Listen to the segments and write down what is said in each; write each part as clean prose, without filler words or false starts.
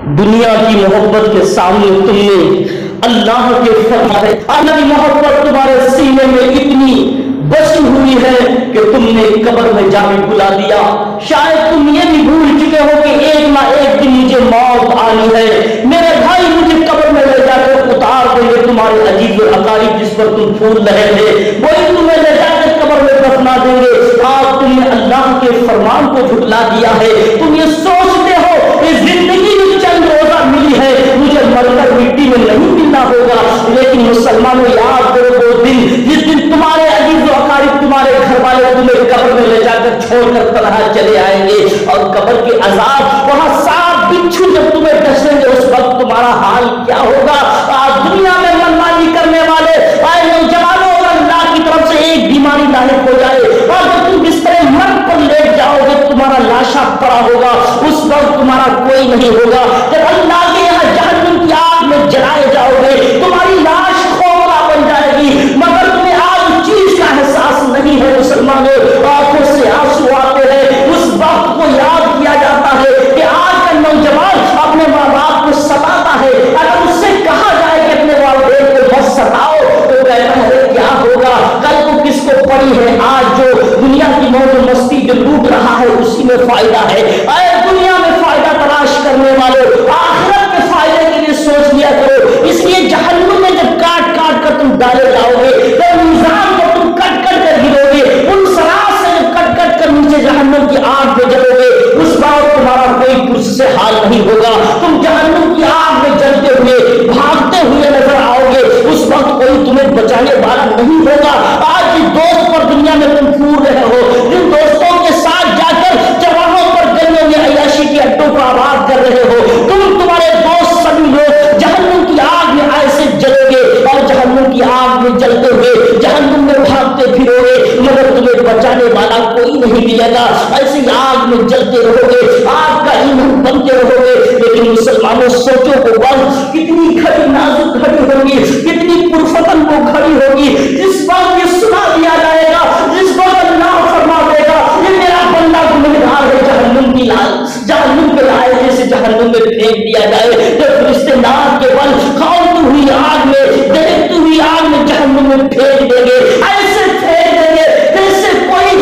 دنیا کی محبت کے سامنے تم نے اللہ کے فرمان، اللہ کی محبت تمہارے سینے میں اتنی بسی ہوئی ہے کہ تم نے قبر میں جا کے بلا دیا۔ شاید تم یہ بھی بھول چکے ہو کہ ایک نہ ایک دن مجھے موت آنی ہے، میرے بھائی مجھے قبر میں لے جا کر اتار دیں گے، تمہارے عزیز الاقارب جس پر تم پھول رہے تھے وہی تمہیں لے جا کر قبر میں دفنا دیں گے۔ آج تم نے اللہ کے فرمان کو جھٹلا دیا ہے، تم یہ سوچتے ہو کہ زندگی میں چند روزہ ملی ہے، مجھے مر کر مٹی میں نہیں ملنا ہوگا، لیکن مسلمانوں یاد کرو وہ دن جس دن تمہارے عزیز و اقارب تمہارے گھر والے تمہیں قبر میں لے جا کر چھوڑ کر تنہا چلے آئیں گے، اور قبر کے عذاب وہاں سانپ بچھو جب تمہیں ڈسیں گے اس وقت تمہارا حال کیا ہوگا۔ آج دنیا میں منمانی کرنے والے آئے نوجوانوں اور اللہ کی طرف سے ایک بیماری لاحق ہو جائے اور جب تم بستر مرگ پر لیٹ جاؤ گے تمہارا لاشا پڑا ہوگا، اس وقت تمہارا کوئی نہیں ہوگا۔ جب اللہ کے یہاں جہنم کی آگ میں جلائے جاؤ گے تمہاری لاش کھوکھلا بن جائے گی، مگر تمہیں آج اس چیز کا احساس نہیں ہے۔ مسلمانوں آنکھوں سے آنسو آتے ہیں، اس وقت کو یاد کیا جاتا ہے کہ آج کا نوجوان اپنے ماں باپ کو ستاتا ہے، اگر اس سے کہا جائے کہ اپنے والدین کو مت ستاؤ تو کہتا ہے کیا ہوگا، کل کو کس کو پڑی ہے، آج جو دنیا کی موج و مستی جو لوٹ رہا ہے اسی میں فائدہ ہے۔ اے دنیا میں فائدہ تلاش کرنے والوں، آخرت کے فائدے کے لیے سوچ لیا کرو۔ اس لیے جہنم میں جب کاٹ کاٹ کر تم ڈالے جاؤ گے تو میزان کو تم کٹ کٹ کر گرو گے، ان سراج سے جب کٹ کٹ کر نیچے جہنم کی آگ میں جلو گے اس وقت تمہارا کوئی پرس سے حال نہیں ہوگا، تم جہنم کی آگ میں جلتے ہوئے بھاگتے ہوئے نظر آؤ گے، اس وقت کوئی تمہیں بچانے والا نہیں ہوگا۔ آج جس دوست پر دنیا میں تم پھول رہے ہو، جن دوستوں کے ساتھ جا کر چوراہوں پر گلیوں میں عیاشی کے اڈوں کو آباد کر رہے ہو، تمہارے دوست سبھی لوگ جہنم کی آگ میں ایسے جلو گے اور جہنم کی آگ میں جلتے ہوئے جہنم میں بھاگتے پھرو گے، مگر تمہیں بچانے والا کوئی نہیں ملے گا، ایسے آگ میں جلتے رہو گے، آگ کا ایندھن بنتے رہو گے۔ لیکن مسلمانوں سوچو وہ وقت کتنی گھڑی نازک گھڑی ہوگی، کتنی پرفتن وہ گھڑی ہوگی جس وقت یہ سنا دیا جائے گا، جس وقت اللہ فرما دے گا یہ میرا بندہ گنہگار ہے، جہنم کی جہنم کے لائے جیسے جہنم میں پھینک دیا جائے، جب فرشتے نار کے بل کھولتی ہوئی آگ میں دہکتی ہوئی آگ میں جہنم میں پھینک دیں گے، ایسے پھینک دیں گے جیسے کوئی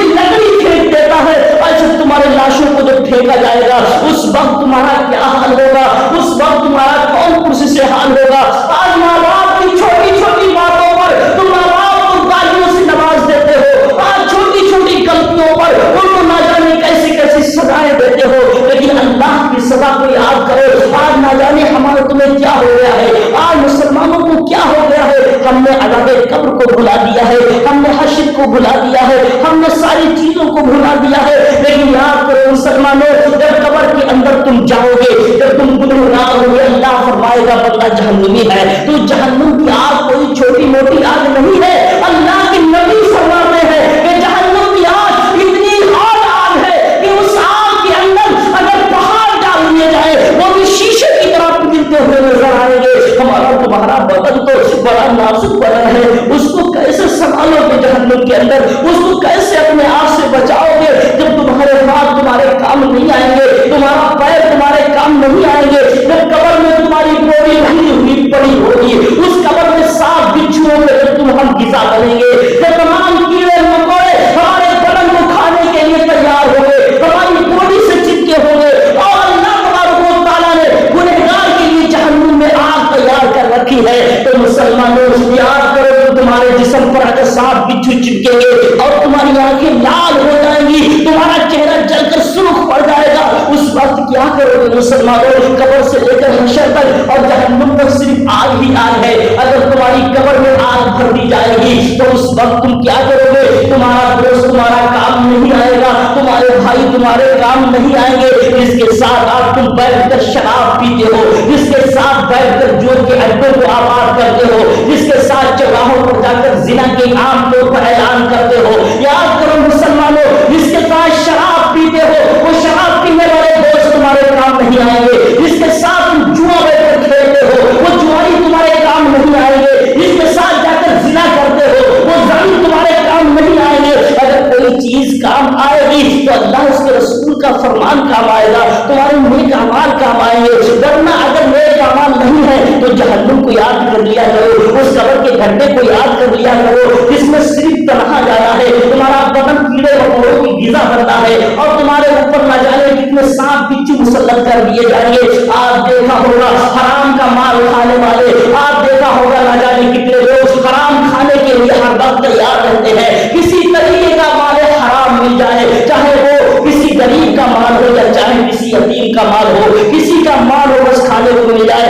لکڑی پھینک دیتا ہے، ایسے تمہارے لاشوں کو جب پھینکا جائے گا اس وقت تمہارا کیا حال ہوگا، اس وقت تمہارا کون کرسی سے حال ہوگا۔ آج ماں باپ کی چھوٹی چھوٹی باتوں پر تم ماں باپ کو گالیوں سے نواز دیتے ہو، آج چھوٹی چھوٹی غلطیوں پر ان کو نہ جانے کیسی کیسی سزائیں دیتے ہو، لیکن اللہ کی سزا کو یاد کرو۔ آج نہ جانے ہمارا تمہیں کیا ہو گیا ہے، آج مسلمانوں کو کیا ہو گیا ہے، ہم نے عذاب قبر کو بھلا دیا ہے، ہم نے حشر کو بھلا دیا ہے، ہم نے ساری چیزوں کو بھلا دیا ہے، لیکن یاد کرو مسلمانوں جب قبر کے اندر تم جاؤ گے، جب تم گنہگار ہو گے، اللہ فرمائے گا بندہ جہنمی ہے، تو جہنم کی آگ کوئی چھوٹی موٹی آگ نہیں ہے، اللہ کے نبی فرماتے ہیں کہ جہنم کی آگ اتنی ہارڈ آگ ہے کہ اس آگ کے اندر اگر پہاڑ ڈال دیے جائے وہ بھی شیشے کی طرح پگھلتے ہوئے نظر آئیں گے۔ ہمارا تمہارا بدن تو بڑا نازک بدن ہے، اس کو کیسے سنبھالو گے جہنم کے اندر، اس کو کیسے اپنے آپ سے بچاؤ گے جب تمہارے ہاتھ تمہارے کام نہیں آئیں گے، تمہارا پیر تمہارے کام نہیں آئیں گے، جب قبر میں تمہاری بوری بھری ہوئی پڑی ہوگی، اس قبر میں سانپ بچھوؤں میں جب تم ہم غذا بنیں گے، جب تمام کیڑے مکوڑے ہمارے بدن کو کھانے کے لیے تیار ہوں گے، ہماری بوڈی سے چپکے ہوں گے، اور اللہ تبارک و تعالیٰ نے گنہگار کے لیے جہنم میں آگ تیار کر رکھی ہے، تو مسلمانوں یاد کرو تمہارے جسم پر اگر سانپ بچھو چپکیں گے اور تمہاری آنکھیں لال ہو جائیں گی، تمہارا چہرہ جل کر سرخ پڑ جائے گا، اس وقت کیا کرو گے مسلمانوں؟ قبر سے لے کر حشر تک اور جہنم تک صرف آگ ہی آگ ہے، اگر تمہاری قبر میں آگ بھر دی جائے گی تو اس وقت تم کیا کرو گے؟ تمہارا دوست تمہارا کام نہیں آئے گا، تمہارے بھائی تمہارے کام نہیں آئیں گے، جس کے ساتھ آج تم بیٹھ کر شراب پیتے ہو، جس کے ساتھ بیٹھ کر جوڑ کے اڈوں کو آباد کرتے ہو، جس کے ساتھ چوراہوں پر جا کر زنا کے عام طور پر اعلان کرتے ہو، یاد کرو مسلمانوں جس کے ساتھ شراب پیتے ہو وہ شراب پینے والے دوست تمہارے کام نہیں آئیں گے، جس کے ساتھ تم جوا بیٹھ کر کھیلتے ہو وہ جواری تمہارے کام نہیں آئیں گے، جس کے ساتھ جا کر زنا کرتے ہو وہ زانی تمہارے کام نہیں آئیں گے۔ اگر کوئی چیز کام آئے گی تو اللہ اس کے رسول کا فرمان کام آئے گا، تمہارے نیک اعمال کام کمائیں گے، ورنہ اگر نیک اعمال نہیں ہے تو جہنم کو یاد کر لیا کرو، اس قبر کے گھنٹے کو یاد کر لیا کرو جس میں صرف تنہا جانا ہے، تمہارا بدن کیڑے مکوڑوں کی غذا بننا ہے اور تمہارے اوپر نہ جانے کتنے سانپ بچھو مسلط کر دیے جائیں گے۔ آپ دیکھا ہوگا حرام کا مال کھانے والے، آپ دیکھا ہوگا نہ جانے کتنے لوگ حرام کھانے کے لیے ہر وقت تیار رہتے ہیں، کسی طریقے کا مال حرام مل جائے، چاہے وہ کسی غریب کا مال ہو یا چاہے کسی یتیم کا مال ہو، کسی کا مال ہو بس کھانے کو مل جائے